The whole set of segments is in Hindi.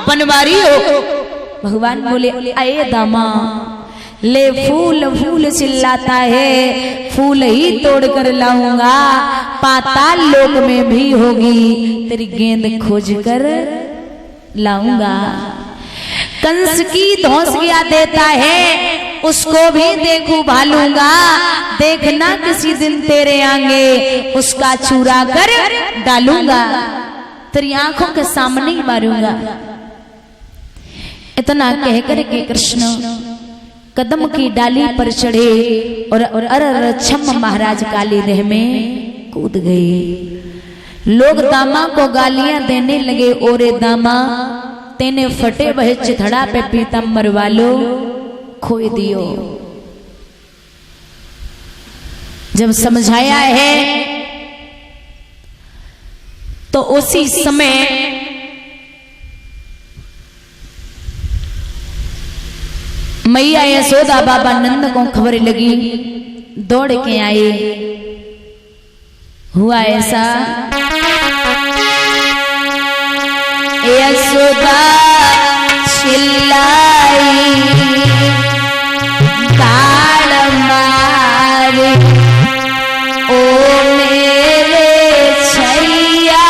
बनवारी हो। भगवान बोले आए दामा ले फूल फूल चिल्लाता है, फूल ही तोड़ कर लाऊंगा, पाताल लोक में भी होगी तेरी गेंद खोज कर लाऊंगा। कंस की धौंसगिया देता है, उसको भी देखू भालूंगा, देखना किसी दिन तेरे आगे उसका चूरा कर डालूंगा, तेरी आंखों के सामने ही मारूंगा। इतना कहकर के कृष्ण कदम की डाली पर चढ़े और अर छम महाराज काली देह में कूद गए। लोग दामा को गालियां देने लगे, ओरे दामा तेने फटे वह चिथड़ा पे पीतम्बर वालो खोई दियो। जब समझाया है तो उसी समय मैया यशोदा बाबा नंद को खबर लगी, दौड़ के आए। हुआ ऐसा यशोदा चिल्लाई ताड़ मारे, ओ मेरे छैया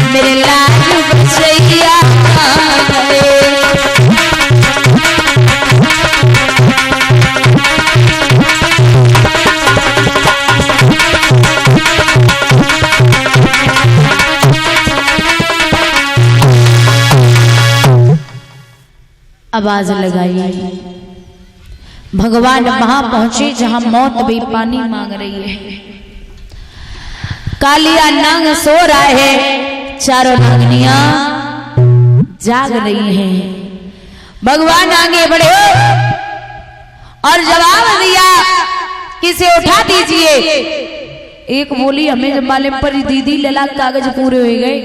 मेरे लाल बचैया आवाज लगाई। भगवान वहां पहुंचे जहां मौत भी पानी मांग रही है। कालिया नाग सो रहा है, चारों नागनियां जाग रही हैं। भगवान आगे बढ़े और जवाब दिया किसे उठा दीजिए। एक बोली हमें जब मालूम पर दीदी लला कागज पूरे हो गए।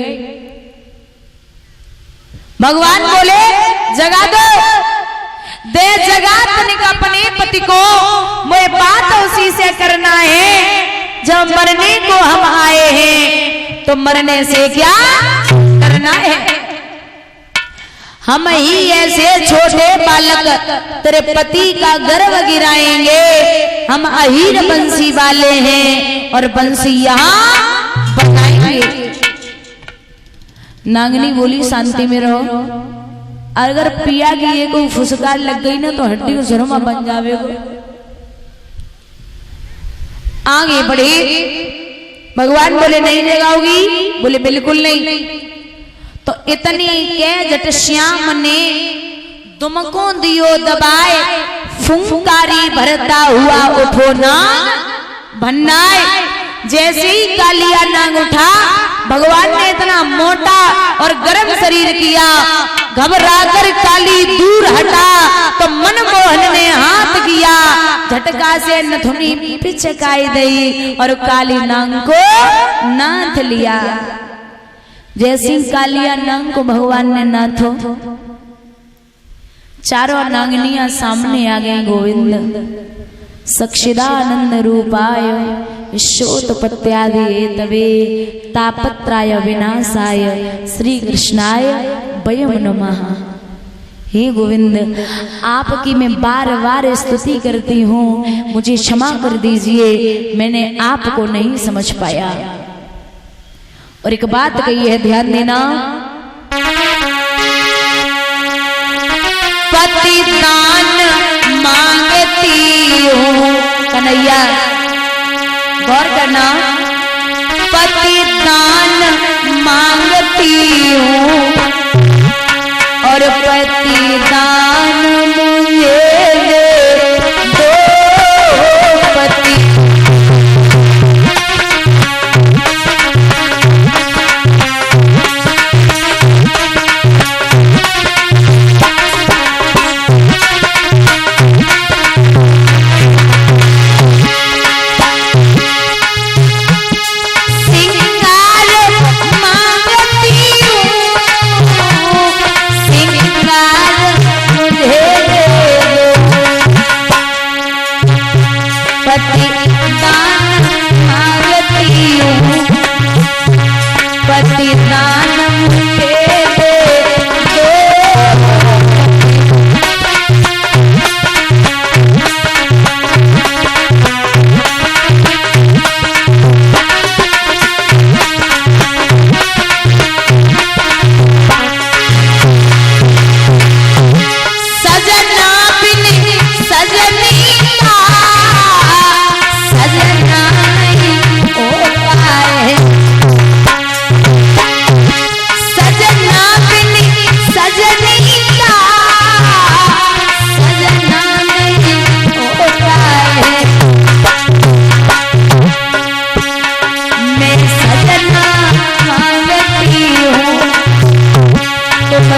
भगवान बोले जगा दो, दे जगा तनिक अपने पति को, मुझे बात उसी से करना है। जब मरने को हम आए हैं तो मरने से क्या करना है। हम ही ऐसे छोटे बालक तेरे पति का गर्व गिराएंगे। हम अहीर बंसी वाले हैं और बंसी यहाँ बनाएंगे। नागनी बोली शांति में रहो, अगर पिया की ये कोई फुसकार लग गई ना तो हड्डी को शर्मा बन जावे। आगे बढ़े। भगवान बोले नहीं जगाओगी, बोले बिल्कुल नहीं। तो इतनी के जट श्याम ने तुमको दियो दबाए, फुंकारी भरता हुआ उठो ना भन्नाए। जैसे ही कालिया नाग उठा, भगवान ने इतना मोटा और गर्म शरीर किया, घबराकर काली दूर हटा तो मनमोहन ने हाथ किया, झटका से नथुनी पिचकाई गई और काली नाग को नाथ लिया। जैसी कालिया नाग को भगवान ने नाथो, चारों नागनियां सामने आ गई। गोविंद सक्षिदानंद रूपाय शोतपत्यादि तवे तापत्राय विनाशाय श्री कृष्णाय वयम नमः। हे गोविंद, आपकी मैं बार बार स्तुति करती हूँ, मुझे क्षमा कर दीजिए, मैंने आपको नहीं समझ पाया। और एक बात कही है, ध्यान देना, पतिदान मांगती हूँ, कन्हैया गौर करना, पतिदान मांगती हूँ और पतिदान मुझे दे दो पति।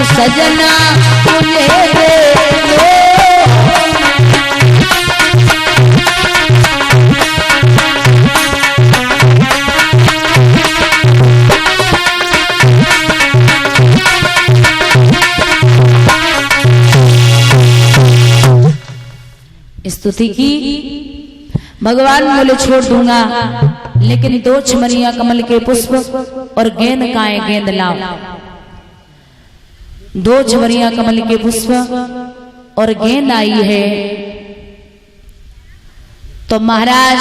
सजना मुझे दे दो। स्तुति की, भगवान बोले छोड़ दूंगा, लेकिन 2 चमरिया कमल के पुष्प और गेंद का है, गेंद लाओ। 2 चमरिया कमल के पुष्प और गेंद आई है। तो महाराज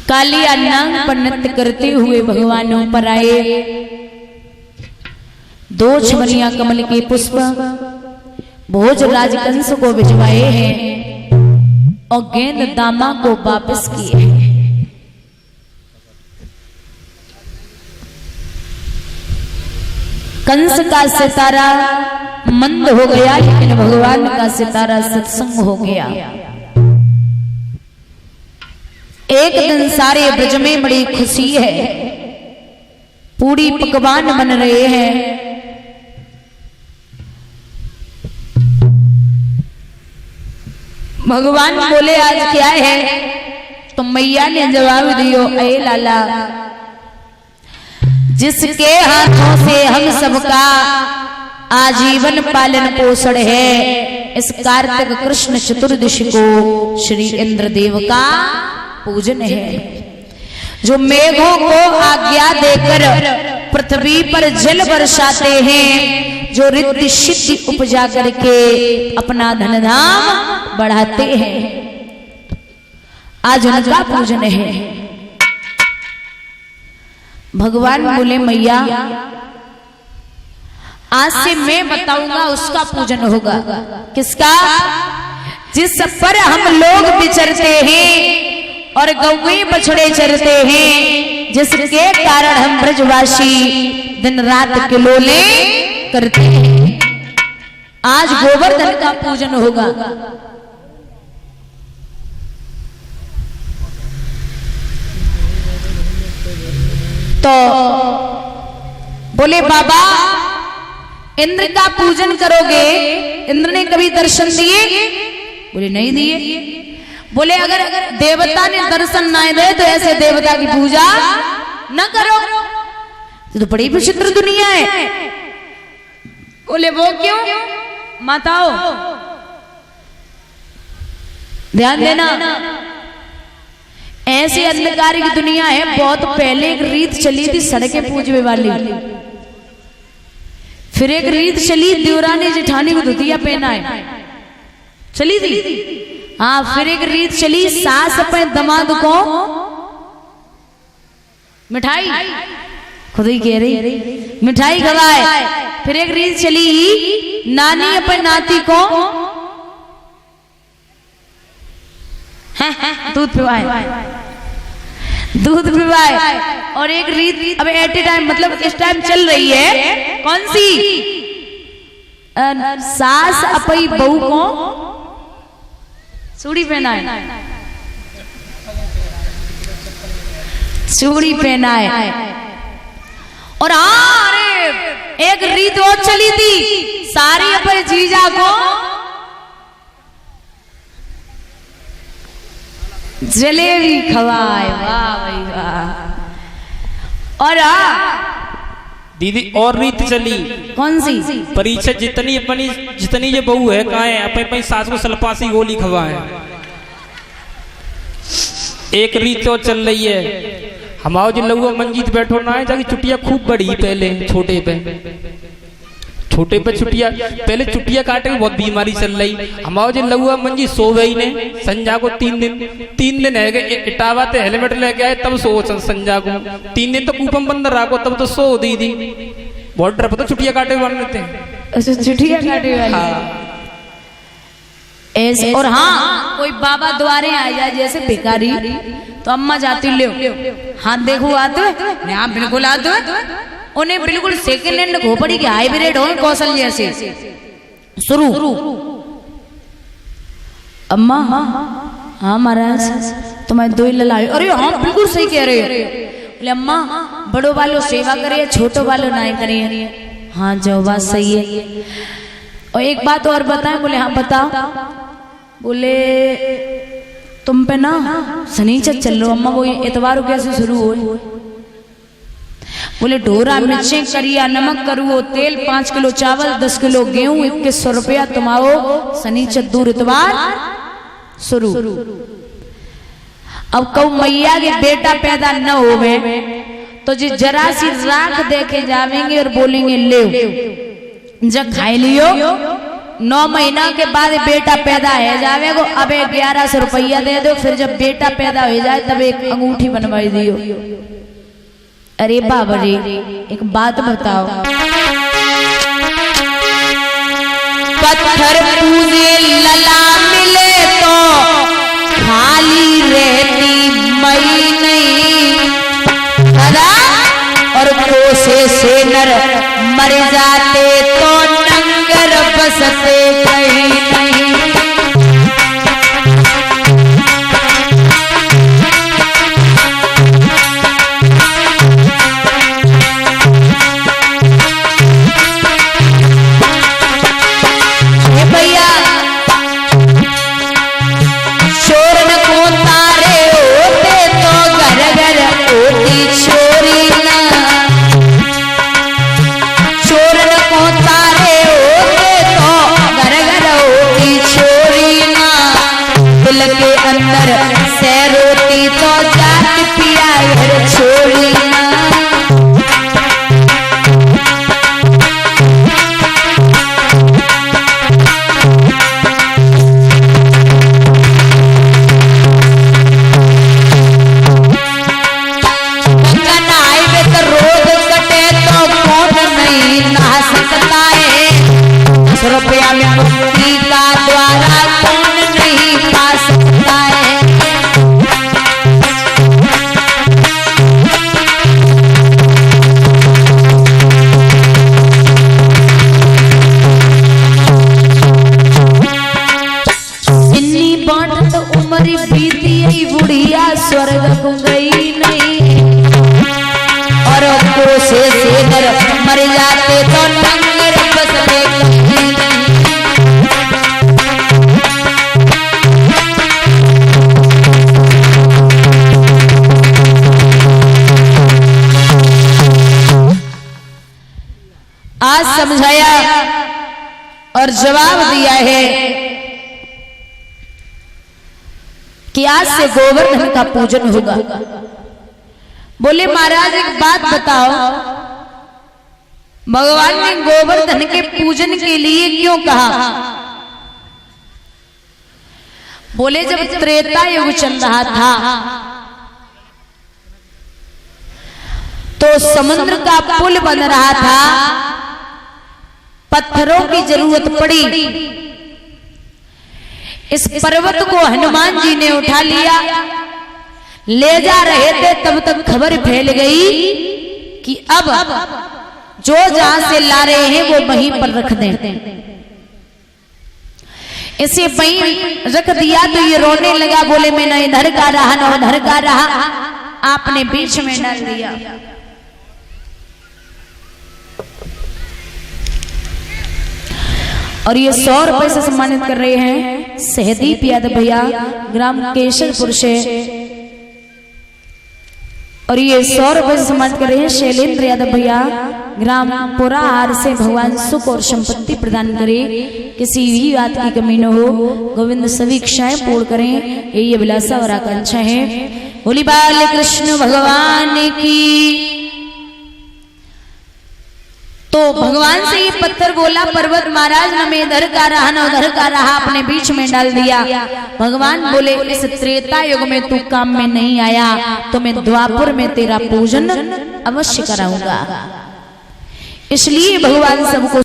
कालिया नांग पर नृत्य करते हुए भगवान ऊपर आए। 2 चमरिया कमल के पुष्प भोजराज कंस को भिजवाए हैं और गेंद दामा को वापस किए हैं। कंस का सितारा मंद हो गया, लेकिन भगवान का सितारा सत्संग हो गया। एक दिन सारे ब्रज में बड़ी खुशी है, पूरी पकवान बन रहे हैं। भगवान बोले आज क्या है? तो मैया ने जवाब दियो, अये लाला, जिसके हाथों से हम सबका आजीवन पालन पोषण है, इस कार्तिक कृष्ण चतुर्दशी को श्री इंद्रदेव का पूजन है, जो मेघों को आज्ञा देकर पृथ्वी पर जल बरसाते हैं, जो रिद्धि सिद्धि उपजा करके अपना धन धाम बढ़ाते हैं, आज उनका पूजन है। भगवान बोले मैया, आज से मैं बताऊंगा उसका पूजन होगा। किसका? जिस पर हम लोग विचरते हैं और गौए बछड़े चरते हैं, जिसके कारण हम ब्रजवासी दिन रात किलोले करते हैं, आज गोवर्धन का पूजन होगा। तो बोले बाबा, इंद्र का पूजन करोगे? इंद्र ने कभी दर्शन दिए? बोले नहीं दिए। बोले अगर देवता ने दर्शन ना दे तो ऐसे देवता की पूजा न करो, तो बड़ी विचित्र दुनिया है। बोले वो क्यों? माताओ ध्यान देना, ऐसे अंधकार की दुनिया है। बहुत पहले एक रीत चली थी सड़कें पूजने वाली। फिर एक रीत चली, देवरानी जेठानी को धुतिया पहनाए, चली थी। हाँ, फिर एक रीत चली, सास अपने दामाद को मिठाई, खुद ही कह रही, मिठाई खवाए। फिर एक रीत चली, नानी अपने नाती को दूध पिवाए, दूध पिवाए। और एक रीत अब एट ए टाइम, मतलब इस टाइम चल रही है, कौन सी? सास अपनी बहू को चूड़ी पहनाए, चूड़ी पहनाए। और हाँ, अरे एक रीत और चली थी, सारी अपने जीजा को जलेबी खवाए। वाह भाई वाह। और दीदी और रीत चली, कौन सी? परीक्षा जितनी ये बहू है कहाँ है, अपनी सास को सलपासी गोली खवाए। एक रीत और चल रही है, हमारा जो लहुआ मंजीत बैठो ना है, जाके चुटिया खूब बड़ी, पहले छोटे पे चुटिया, पहले चुटिया काटे की बहुत बीमारी चल रही। हमारा जो लहुआ मंजी सो गई ने संजा को 3 दिन है गए, इटावा ते हेलमेट लेके आए तब सो संजा को 3 दिन तो कूपम बंद रखो तब तो सो दीदी। बहुत डर पता चुटिया काटे बन लेते हैं, चुटिया काटे वाली। ऐसे। और हाँ, कोई बाबा द्वारे आ जाए जैसे भिखारी, तो अम्मा जाती ले, हाथ देखो आते, हाँ बिल्कुल आते, उन्हें बिल्कुल सेकेंड हैंड खोपड़ी के हाइब्रिड हो कौशल जैसे शुरू। अम्मा हाँ महाराज तुम्हारे 2 ललाई। अरे हाँ बिल्कुल सही कह रहे हो। बोले अम्मा बड़ों वालों सेवा करिए, छोटों वालों ना करिए। हाँ जो बात सही है। और एक बात और बताएं? बोले हाँ बताओ। बोले तुम पे ना शनिचर चल लो अम्मा, वो इतवार कैसे शुरू हो? बोले ढोरा मिर्चें करिया नमक करूओ तेल 5 किलो चावल 10 किलो गेहूं 2100 रुपया तुम्हारो शनिचर दूर इतवार शुरू। अब कौ मैया के बेटा पैदा न होवे तो जी जरा सी राख देके जावेंगे और बोलेंगे ले जब खाई लियो। 9 महीना के बाद बेटा पैदा है जावे को अब 1100 रुपया दे दो, फिर जब बेटा पैदा हो जाए तब एक अंगूठी बनवाई दियो। अरे बाबा रे एक बात बताओ, पत्थर पूजे लला मिले तो खाली रहती मई नहीं दादा, और कोसे से नर मर जाते तो नंगर बसते कहीं नहीं। आज समझाया और जवाब दिया है कि आज से गोवर्धन का पूजन होगा। बोले महाराज एक बात बताओ, भगवान ने गोवर्धन पूजन के लिए क्यों कहा? बोले जब त्रेता युग चल रहा था तो समुद्र का पुल बन रहा था, पत्थरों की जरूरत पड़ी। इस पर्वत को हनुमान जी ने उठा लिया, ले जा रहे थे तब तक खबर फैल गई कि अब जो जहां से ला रहे हैं वो वहीं पर रख दें। इसे वहीं रख दिया तो ये रोने लगा, बोले मैं न इधर का रहा न उधर का रहा, आपने बीच में डाल दिया। और ये 100 रुपए से सम्मानित कर रहे हैं सहदीप यादव भैया, ग्राम केशरपुर से। और ये 100 रुपए से सम्मानित कर रहे हैं शैलेंद्र यादव भैया, ग्राम पुराहार से। भगवान सुख और संपत्ति प्रदान करे, किसी भी बात की कमी न हो, गोविंद सभी इच्छाएं पूर्ण करें, यही अभिलाषा और आकांक्षा है। बोली बाल कृष्ण भगवान की। तो भगवान से ये पत्थर बोला, पर्वत महाराज न मैं इधर का रहा न उधर का रहा, अपने बीच में डाल दिया। भगवान बोले इस त्रेता युग में तू काम में नहीं आया तो मैं द्वापर में तेरा पूजन अवश्य कराऊंगा। इसलिए भगवान सबको